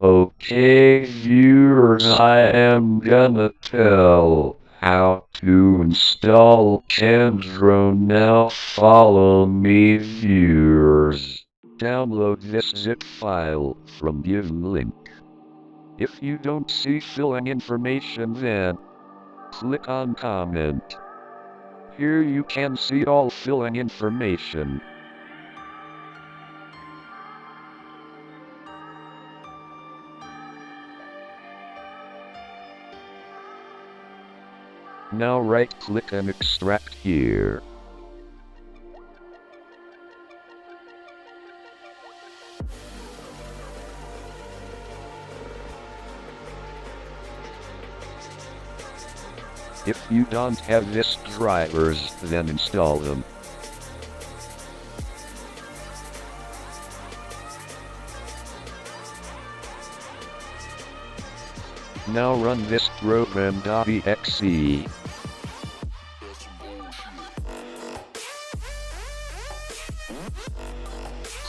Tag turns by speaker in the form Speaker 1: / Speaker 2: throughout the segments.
Speaker 1: Okay, viewers, I am gonna tell how to install ChemDraw now. Follow me, viewers. Download this zip file from given link. If you don't see filling information, then click on comment. Here you can see all filling information. Now right-click and extract here. If you don't have these drivers, then install them. Now run this program.exe.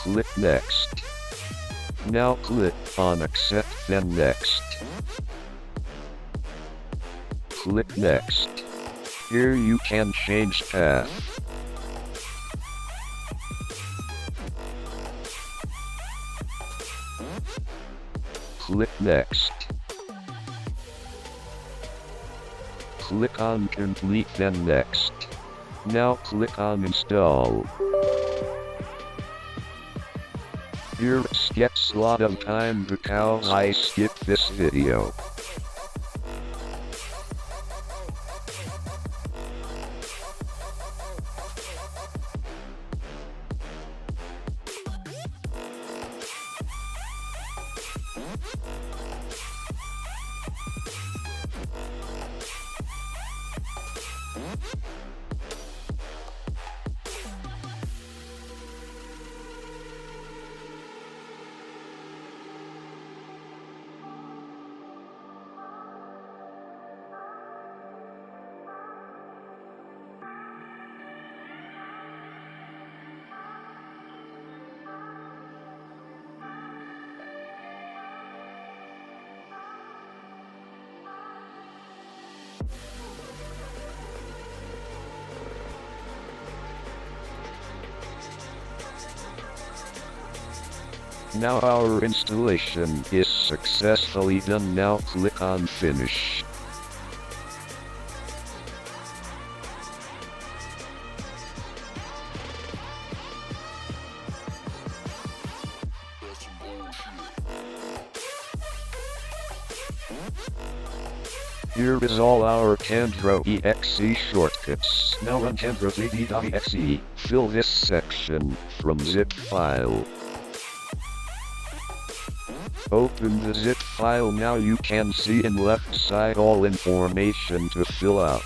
Speaker 1: Click Next. Now click on Accept, then Next. Click Next. Here you can change path. Click Next. Click on Complete, then Next. Now click on Install. Here skips a lot of time because I skipped this video. Now our installation is successfully done. Now click on Finish. Here is all our ChemDraw exe shortcuts. Now run ChemDraw3d.exe. Fill this section from Zipfile. Open the zip file. Now you can see in left side all information to fill out.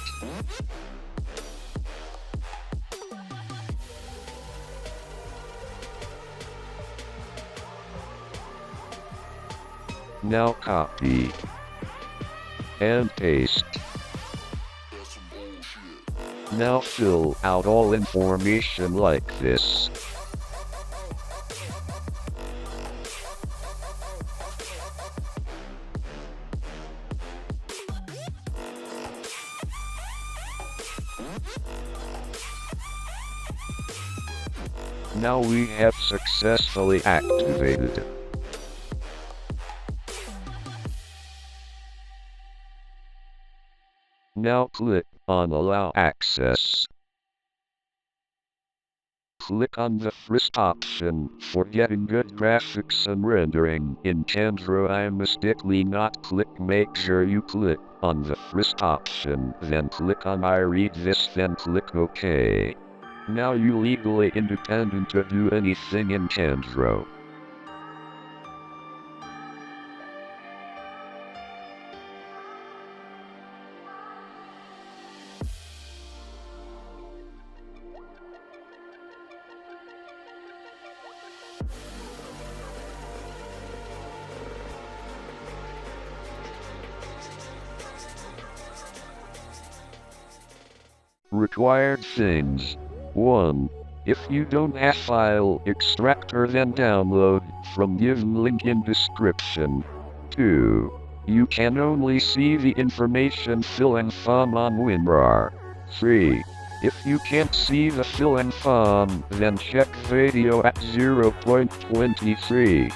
Speaker 1: Now copy and paste. Now fill out all information like this. Now we have successfully activated. Now click on Allow Access. Click on the first option for getting good graphics and rendering in ChemDraw. I mistakenly not click. Make sure you click on the first option, then click on I read this, then click OK. Now you legally independent to do anything in ChemDraw. required things. 1. If you don't have file extractor, then download from given link in description. 2. You can only see the information fill and form on WinRAR. 3. If you can't see the fill and form, then check video at 0.23.